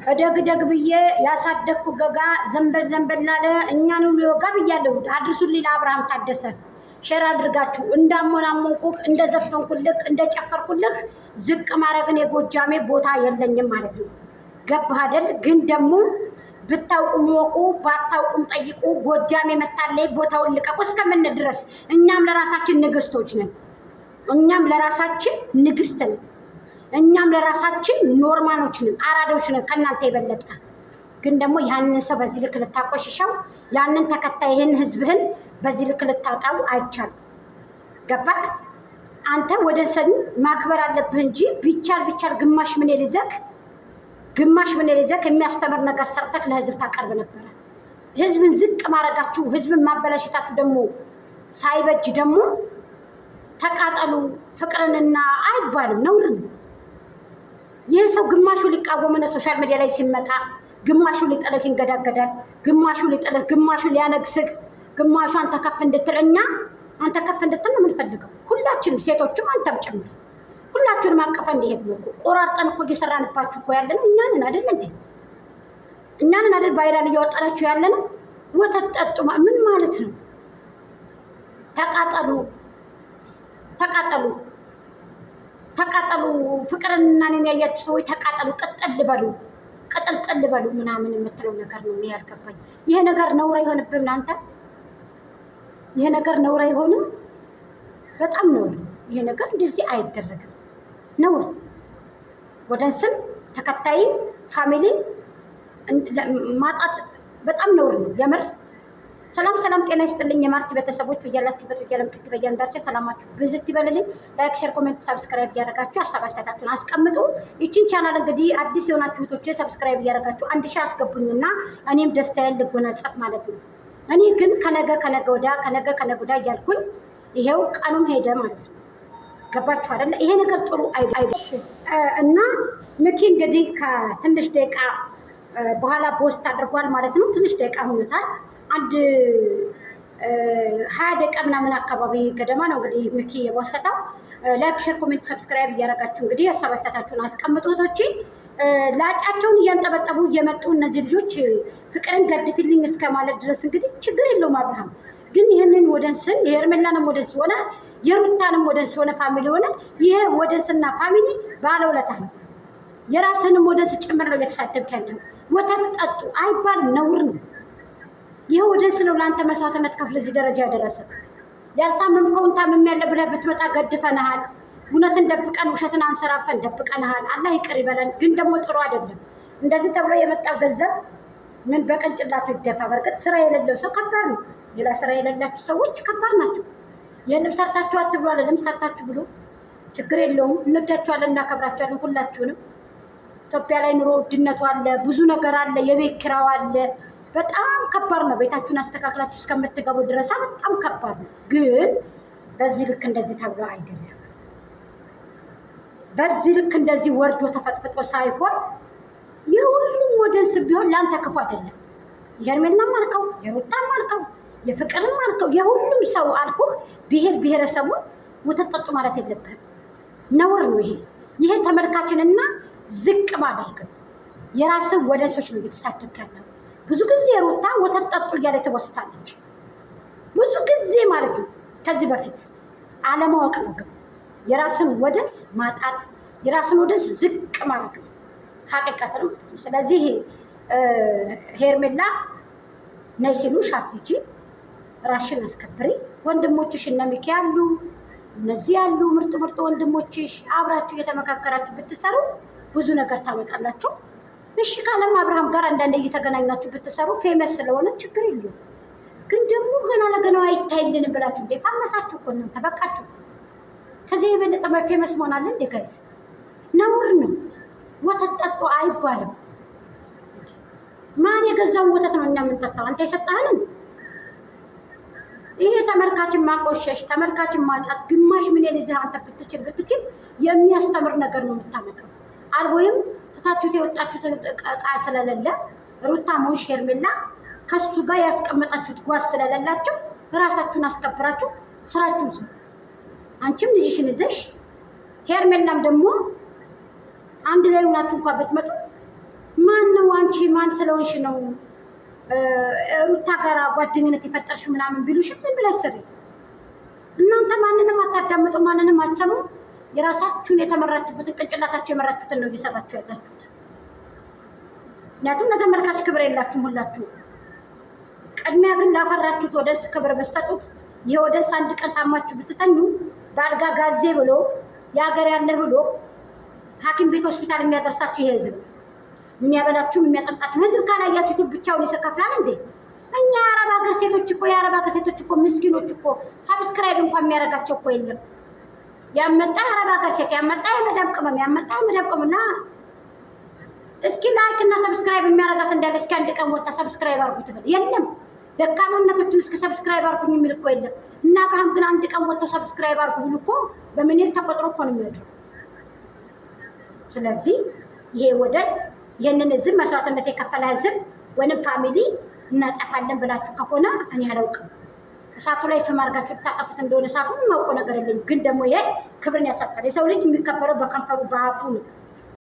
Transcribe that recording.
እደግ ደግ ብዬ ያሳደግኩ ገጋ ዘንበል ላለ እኛን ሁሉ ይወጋ ብያለሁ። አድርሱልኝ ለአብርሃም ታደሰ ሼር አድርጋችሁ እንዳሞናሞንኩህ እንደዘፈንኩልህ እንደጨፈርኩልህ ዝቅ ማረግን የጎጃሜ ቦታ የለኝም ማለት ነው። ገባህ አይደል? ግን ደግሞ ብታውቁም ወቁ ባታውቁም ጠይቁ። ጎጃሜ መታለይ ቦታውን ልቀቁ እስከምን ድረስ እኛም ለራሳችን ንግስቶች ነን። እኛም ለራሳችን ንግስት ነን። እኛም ለራሳችን ኖርማኖች ነን፣ አራዶች ነን ከእናንተ የበለጠ። ግን ደግሞ ያንን ሰው በዚህ ልክ ልታቆሽሸው፣ ያንን ተከታይ ይህን ህዝብህን በዚህ ልክ ልታጣው አይቻልም። ገባክ? አንተ ወደ ሰን ማክበር አለብህ እንጂ ቢቻል ግማሽ ምን ልዘክ የሚያስተምር ነገር ሰርተክ ለህዝብ ታቀርብ ነበረ። ህዝብን ዝቅ ማረጋችሁ፣ ህዝብን ማበላሽታችሁ ደግሞ ሳይበጅ ደግሞ ተቃጠሉ ፍቅርንና አይባልም፣ ነውር ነው። ይህ ሰው ግማሹ ሊቃወም ነው ሶሻል ሚዲያ ላይ ሲመጣ፣ ግማሹ ሊጠለህ ይንገዳገዳል፣ ግማሹ ሊጠለህ፣ ግማሹ ሊያነግስህ፣ ግማሹ አንተ ከፍ እንድትል። እኛ አንተ ከፍ እንድትል ነው የምንፈልገው ሁላችንም፣ ሴቶችም አንተም ጭምር ሁላችሁንም አቀፈ እንዲሄድ ነው እኮ። ቆራርጠን እኮ እየሰራንባችሁ እኮ ያለ ነው እኛንን አይደል እንዴ? እኛንን አይደል ቫይራል እያወጣናችሁ ያለ ነው። ወተት ጠጡ ምን ማለት ነው? ተቃጠሉ ፍቅርንና እኔን ያያችሁ ሰዎች ተቃጠሉ፣ ቅጥል በሉ ምናምን የምትለው ነገር ነው እኔ ያልገባኝ። ይሄ ነገር ነውር አይሆንብህም አንተ? ይሄ ነገር ነውር አይሆንም? በጣም ነውር። ይሄ ነገር እንደዚህ አይደረግም፣ ነውር። ወደንስም ተከታይ ፋሚሊ ማጣት በጣም ነውር ነው የምር። ሰላም ጤና ይስጥልኝ የማርቲ ቤተሰቦች፣ በያላችሁበት በየዓለም ጥግ በያንዳርቻ ሰላማችሁ ብዝት ይበልልኝ። ላይክ፣ ሼር፣ ኮሜንት፣ ሰብስክራይብ እያደረጋችሁ ሀሳብ አስተያየታችሁን አስቀምጡ። ይቺን ቻናል እንግዲህ አዲስ የሆናችሁ እህቶቼ ሰብስክራይብ እያደረጋችሁ 1000 አስገቡኝና እኔም ደስታዬን ልጎናጸፍ ማለት ነው። እኔ ግን ከነገ ወዲያ እያልኩኝ ይሄው ቀኑም ሄደ ማለት ነው። ገባችሁ አይደለ? ይሄ ነገር ጥሩ አይደለም እና ምኪ እንግዲህ ከትንሽ ደቂቃ በኋላ ፖስት አድርጓል ማለት ነው። ትንሽ ደቂቃ ሆኖታል። አንድ 20 ደቂቃ ምናምን አካባቢ ገደማ ነው እንግዲህ ምኪ የወሰደው። ላይክ፣ ሼር፣ ኮሜንት፣ ሰብስክራይብ እያደረጋችሁ እንግዲህ ሀሳብ አስተያየታችሁን አስቀምጡ እህቶቼ። ላጫቸውን እያንጠበጠቡ እየመጡ እነዚህ ልጆች ፍቅርን ገድፊልኝ እስከ ማለት ድረስ እንግዲህ ችግር የለውም አብርሃም። ግን ይህንን ወደንስን የሄርሜላንም ወደንስ ሆነ የሩታንም ወደንስ ሆነ ፋሚሊ ሆነ ይሄ ወደንስና ፋሚሊ ባለውለታ ነው። የራስህንም ወደንስ ጭምር ነው እየተሳደብክ ያለው። ወተት ጠጡ አይባልም፣ ነውር ነው። ይሄ ወደንስ ነው ለአንተ መስዋዕትነት ከፍለ እዚህ ደረጃ ያደረሰክ። ያልታመምከውን ታምም ያለ ብለህ ብትመጣ ገድፈንሃል። እውነትን ደብቀን ውሸትን አንሰራፈን ደብቀንሃል። አላህ ይቅር ይበለን። ግን ደግሞ ጥሩ አይደለም እንደዚህ ተብሎ የመጣው ገንዘብ ምን በቅንጭላቱ ይደፋ። በርግጥ ስራ የሌለው ሰው ከባድ ነው። ሌላ ስራ የሌላችሁ ሰዎች ከባድ ናቸው። ይህንም ሰርታችሁ አትብሉ አለንም፣ ሰርታችሁ ብሎ ችግር የለውም። እንወዳችኋለን፣ እናከብራችኋለን ሁላችሁንም። ኢትዮጵያ ላይ ኑሮ ውድነቱ አለ፣ ብዙ ነገር አለ፣ የቤት ኪራይ አለ። በጣም ከባድ ነው። ቤታችሁን አስተካክላችሁ እስከምትገቡ ድረስ በጣም ከባድ ነው። ግን በዚህ ልክ እንደዚህ ተብሎ አይደለም። በዚህ ልክ እንደዚህ ወርዶ ተፈጥፍጦ ሳይሆን የሁሉም ወደንስ ቢሆን ለአንተ ክፉ አይደለም። የሄርሜላም አልከው፣ የሩታም አልከው፣ የፍቅርም አልከው፣ የሁሉም ሰው አልኩህ። ብሔረሰቡን ወተት ጠጡ ማለት የለብህም። ነውር ነው ይሄ ተመልካችንና ዝቅ ማድረግ። የራስህ ወደንሶች ነው እየተሳደብክ ያለው። ብዙ ጊዜ ሩታ ወተት ጠጡ እያለ ትወስታለች። ብዙ ጊዜ ማለት ነው። ከዚህ በፊት አለማወቅ ነው። ግን የራስን ወደንስ ማጣት፣ የራስን ወደንስ ዝቅ ማድረግ ነው ሀቂቀትን ማለት ነው። ስለዚህ ሄርሜላ ነይ ሲሉሽ አትሂጂ፣ ራስሽን አስከብሪ። ወንድሞችሽ እነ ሚኪ ያሉ እነዚህ ያሉ ምርጥ ወንድሞችሽ አብራችሁ እየተመካከራችሁ ብትሰሩ ብዙ ነገር ታመጣላችሁ። እሺ ካለም አብርሃም ጋር አንዳንዴ እየተገናኛችሁ ብትሰሩ ፌመስ ስለሆነ ችግር የለውም። ግን ደግሞ ገና ለገና አይታይልንም ብላችሁ እንዴ ካመሳችሁ እኮ እናንተ በቃችሁ። ከዚህ የበለጠ ፌመስ መሆን አለ እንዴ ጋይስ? ነውር ነው። ወተት ጠጡ አይባልም። ማን የገዛውን ወተት ነው እኛ የምንጠጣው? አንተ የሰጠህንን። ይሄ ተመልካችን ማቆሸሽ፣ ተመልካችን ማጣት፣ ግማሽ ምን ይዘህ አንተ ብትችል የሚያስተምር ነገር ነው የምታመጣው። አልቦይም ትታችሁት የወጣችሁት ዕቃ ስለሌለ ሩታ ሞሽ ሄርሜላ ከሱ ጋር ያስቀመጣችሁት ጓዝ ስለሌላችሁ ራሳችሁን አስከብራችሁ ስራችሁን ስሩ። አንቺም ልጅሽን ይዘሽ ሄርሜላም ደግሞ አንድ ላይ ሆናችሁ እንኳን ብትመጡ ማን ነው አንቺ ማን ስለሆንሽ ነው ሩታ ጋር ጓደኝነት የፈጠርሽ ምናምን ቢሉሽ ምን ብለሽ ስሪ። እናንተ ማንንም አታዳምጡ፣ ማንንም አሰሙ። የራሳችሁን የተመራችሁበትን ቅንጭላታችሁ የመራችሁትን ነው እየሰራችሁ ያላችሁት። ምክንያቱም ለተመልካች ክብር የላችሁም ሁላችሁ። ቅድሚያ ግን ላፈራችሁት ወደስ ክብር በሰጡት። የወደስ አንድ ቀን ታማችሁ ብትተኙ በአልጋ ጋዜ ብሎ የሀገር ያለ ብሎ ሐኪም ቤት ሆስፒታል የሚያደርሳችሁ ይሄ ህዝብ የሚያበላችሁ የሚያጠጣችሁ ህዝብ ካላያችሁት ብቻውን ይሰከፍላል እንዴ? እኛ የአረብ ሀገር ሴቶች እኮ ምስኪኖች እኮ ሰብስክራይብ እንኳን የሚያደርጋቸው እኮ የለም። ያመጣ የአረብ ሀገር ሴት ያመጣ የመዳም ቅመምና እስኪ ላይክ እና ሰብስክራይብ የሚያደርጋት እንዳለ እስኪ አንድ ቀን ወጣ ሰብስክራይብ አድርጉት ብል የለም። ደካማነቶችን እስኪ ሰብስክራይብ አድርጉኝ የሚል እኮ የለም። እና አብርሃም ግን አንድ ቀን ወጥተው ሰብስክራይብ አድርጉ ቢሉ እኮ በሚኒል ተቆጥሮ እኮ ነው የሚወድረው። ስለዚህ ይሄ ወደስ ይህንን ህዝብ መስዋዕትነት የከፈለ ህዝብ ወይም ፋሚሊ እናጠፋለን ብላችሁ ከሆነ እኔ አላውቅም። እሳቱ ላይ ፍም አድርጋችሁ ታጠፉት እንደሆነ እሳቱን የማውቀው ነገር የለኝም። ግን ደግሞ ይሄ ክብርን ያሳጣል። የሰው ልጅ የሚከበረው በከንፈሩ በአፉ ነው።